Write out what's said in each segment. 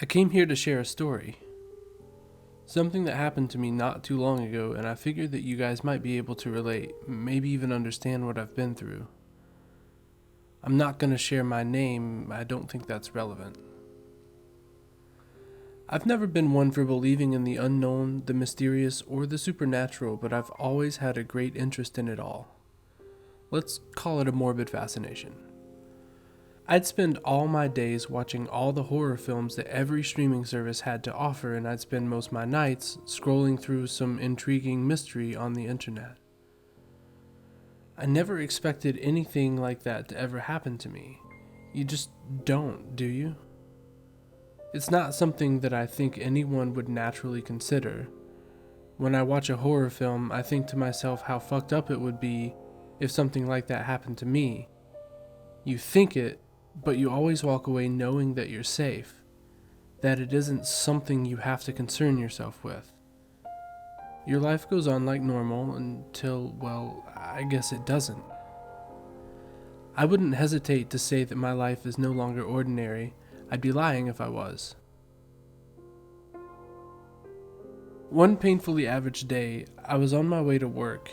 I came here to share a story. Something that happened to me not too long ago, and I figured that you guys might be able to relate, maybe even understand what I've been through. I'm not going to share my name, I don't think that's relevant. I've never been one for believing in the unknown, the mysterious, or the supernatural, but I've always had a great interest in it all. Let's call it a morbid fascination. I'd spend all my days watching all the horror films that every streaming service had to offer, and I'd spend most of my nights scrolling through some intriguing mystery on the internet. I never expected anything like that to ever happen to me. You just don't, do you? It's not something that I think anyone would naturally consider. When I watch a horror film, I think to myself how fucked up it would be if something like that happened to me. You think it, but you always walk away knowing that you're safe, that it isn't something you have to concern yourself with. Your life goes on like normal until, well, I guess it doesn't. I wouldn't hesitate to say that my life is no longer ordinary. I'd be lying if I was. One painfully average day, I was on my way to work.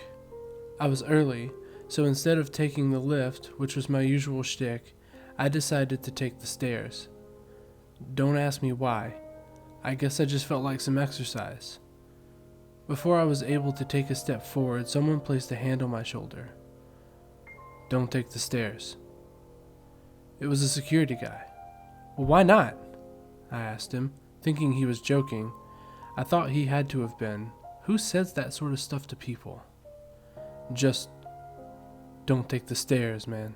I was early, so instead of taking the lift, which was my usual shtick, I decided to take the stairs. Don't ask me why. I guess I just felt like some exercise. Before I was able to take a step forward, someone placed a hand on my shoulder. Don't take the stairs. It was a security guy. Well, why not? I asked him, thinking he was joking. I thought he had to have been. Who says that sort of stuff to people? Just don't take the stairs, man.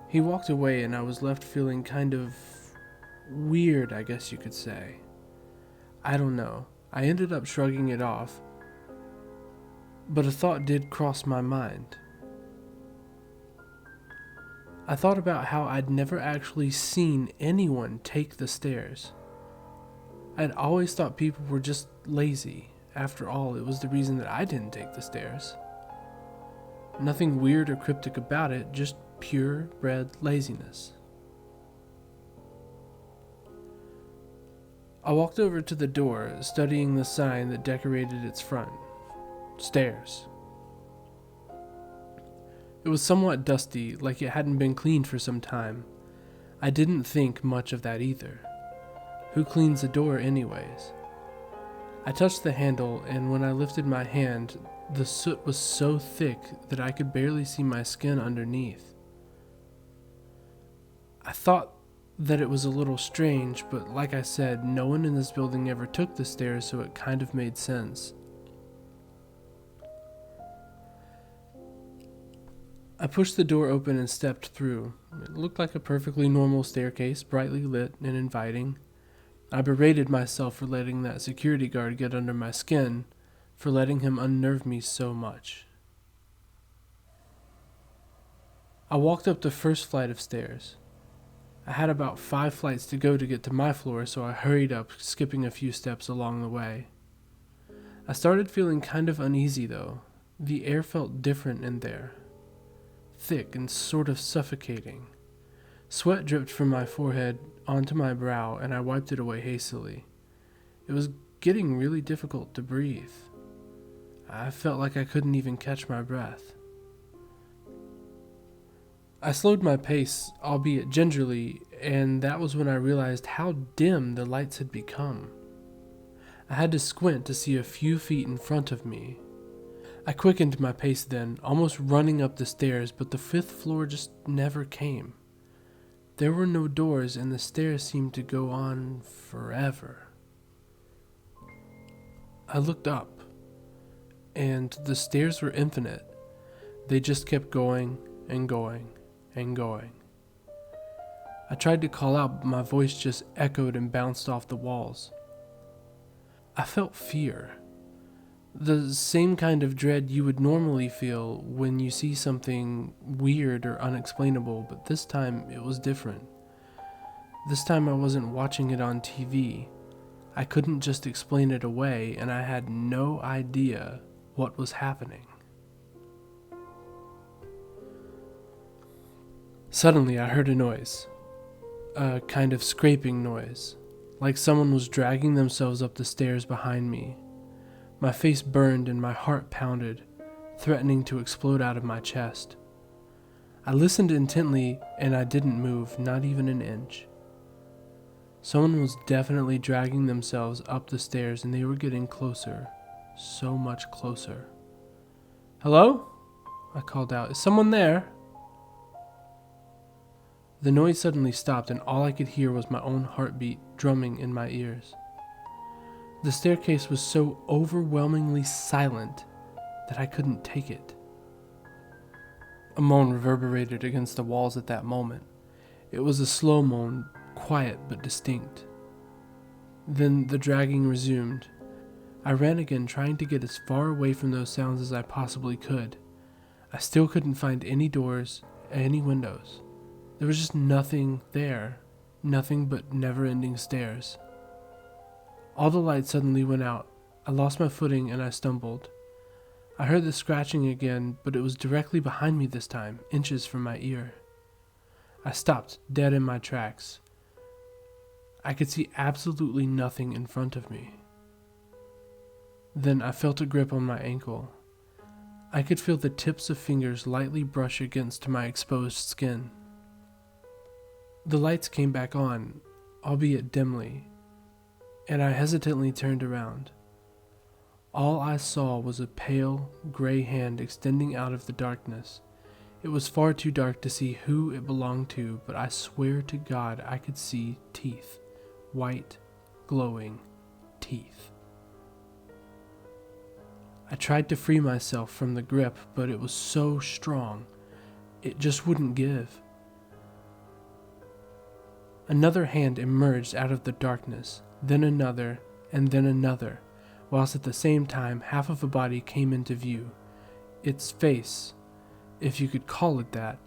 He walked away and I was left feeling kind of weird, I guess you could say. I don't know. I ended up shrugging it off, but a thought did cross my mind. I thought about how I'd never actually seen anyone take the stairs. I'd always thought people were just lazy. After all, it was the reason that I didn't take the stairs. Nothing weird or cryptic about it, just purebred laziness. I walked over to the door, studying the sign that decorated its front. Stairs. It was somewhat dusty, like it hadn't been cleaned for some time. I didn't think much of that either. Who cleans a door anyways? I touched the handle, and when I lifted my hand, the soot was so thick that I could barely see my skin underneath. I thought that it was a little strange, but like I said, no one in this building ever took the stairs, so it kind of made sense. I pushed the door open and stepped through. It looked like a perfectly normal staircase, brightly lit and inviting. I berated myself for letting that security guard get under my skin, for letting him unnerve me so much. I walked up the first flight of stairs. I had about 5 flights to go to get to my floor, so I hurried up, skipping a few steps along the way. I started feeling kind of uneasy though. The air felt different in there. Thick and sort of suffocating. Sweat dripped from my forehead onto my brow, and I wiped it away hastily. It was getting really difficult to breathe. I felt like I couldn't even catch my breath. I slowed my pace, albeit gingerly, and that was when I realized how dim the lights had become. I had to squint to see a few feet in front of me. I quickened my pace then, almost running up the stairs, but the 5th floor just never came. There were no doors, and the stairs seemed to go on forever. I looked up, and the stairs were infinite. They just kept going and going and going. I tried to call out, but my voice just echoed and bounced off the walls. I felt fear. The same kind of dread you would normally feel when you see something weird or unexplainable, but this time it was different. This time I wasn't watching it on TV. I couldn't just explain it away, and I had no idea what was happening. Suddenly, I heard a noise. A kind of scraping noise, like someone was dragging themselves up the stairs behind me. My face burned and my heart pounded, threatening to explode out of my chest. I listened intently and I didn't move, not even an inch. Someone was definitely dragging themselves up the stairs and they were getting closer, so much closer. "Hello?" I called out. "Is someone there?" The noise suddenly stopped and all I could hear was my own heartbeat drumming in my ears. The staircase was so overwhelmingly silent that I couldn't take it. A moan reverberated against the walls at that moment. It was a slow moan, quiet but distinct. Then the dragging resumed. I ran again, trying to get as far away from those sounds as I possibly could. I still couldn't find any doors, any windows. There was just nothing there, nothing but never-ending stairs. All the lights suddenly went out. I lost my footing and I stumbled. I heard the scratching again, but it was directly behind me this time, inches from my ear. I stopped, dead in my tracks. I could see absolutely nothing in front of me. Then I felt a grip on my ankle. I could feel the tips of fingers lightly brush against my exposed skin. The lights came back on, albeit dimly, and I hesitantly turned around. All I saw was a pale, gray hand extending out of the darkness. It was far too dark to see who it belonged to, but I swear to God I could see teeth. White, glowing teeth. I tried to free myself from the grip, but it was so strong, it just wouldn't give. Another hand emerged out of the darkness, then another, and then another, whilst at the same time half of a body came into view. Its face, if you could call it that,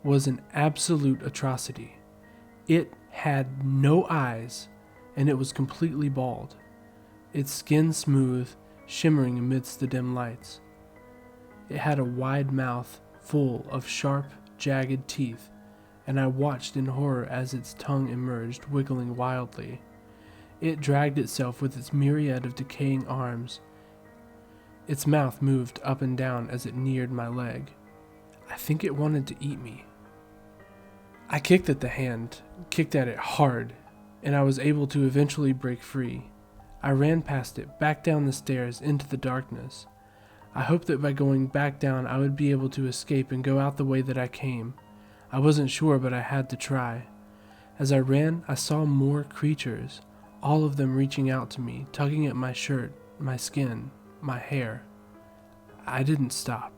was an absolute atrocity. It had no eyes, and it was completely bald, its skin smooth, shimmering amidst the dim lights. It had a wide mouth full of sharp, jagged teeth, and I watched in horror as its tongue emerged, wiggling wildly. It dragged itself with its myriad of decaying arms. Its mouth moved up and down as it neared my leg. I think it wanted to eat me. I kicked at the hand, kicked at it hard, and I was able to eventually break free. I ran past it, back down the stairs, into the darkness. I hoped that by going back down I would be able to escape and go out the way that I came. I wasn't sure, but I had to try. As I ran, I saw more creatures, all of them reaching out to me, tugging at my shirt, my skin, my hair. I didn't stop.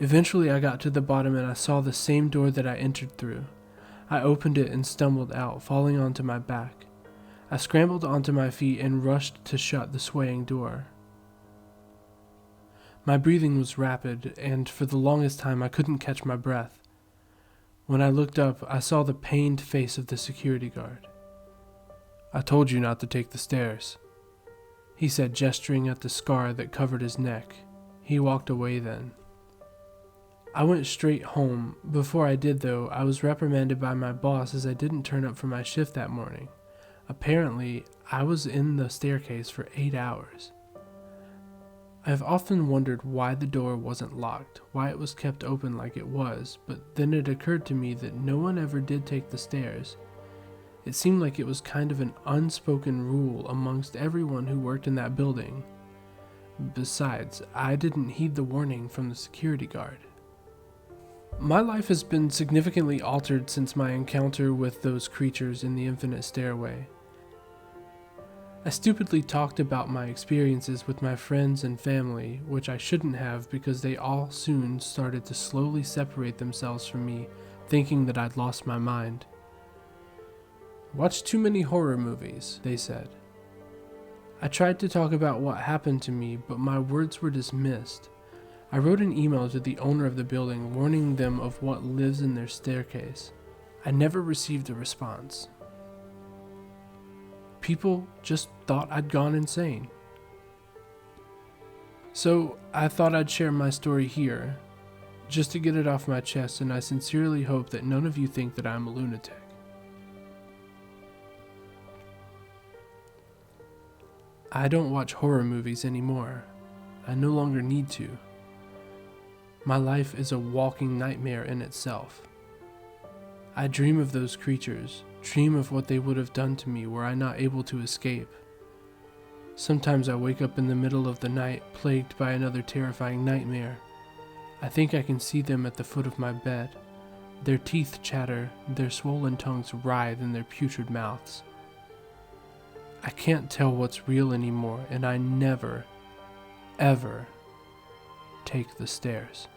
Eventually I got to the bottom and I saw the same door that I entered through. I opened it and stumbled out, falling onto my back. I scrambled onto my feet and rushed to shut the swaying door. My breathing was rapid, and for the longest time I couldn't catch my breath. When I looked up, I saw the pained face of the security guard. "I told you not to take the stairs," he said, gesturing at the scar that covered his neck. He walked away then. I went straight home. Before I did, though, I was reprimanded by my boss as I didn't turn up for my shift that morning. Apparently, I was in the staircase for 8 hours. I have often wondered why the door wasn't locked, why it was kept open like it was, but then it occurred to me that no one ever did take the stairs. It seemed like it was kind of an unspoken rule amongst everyone who worked in that building. Besides, I didn't heed the warning from the security guard. My life has been significantly altered since my encounter with those creatures in the infinite stairway. I stupidly talked about my experiences with my friends and family, which I shouldn't have because they all soon started to slowly separate themselves from me, thinking that I'd lost my mind. "Watch too many horror movies," they said. I tried to talk about what happened to me, but my words were dismissed. I wrote an email to the owner of the building warning them of what lives in their staircase. I never received a response. People just thought I'd gone insane. So I thought I'd share my story here, just to get it off my chest, and I sincerely hope that none of you think that I'm a lunatic. I don't watch horror movies anymore. I no longer need to. My life is a walking nightmare in itself. I dream of those creatures, dream of what they would have done to me were I not able to escape. Sometimes I wake up in the middle of the night, plagued by another terrifying nightmare. I think I can see them at the foot of my bed. Their teeth chatter, their swollen tongues writhe in their putrid mouths. I can't tell what's real anymore, and I never, ever take the stairs.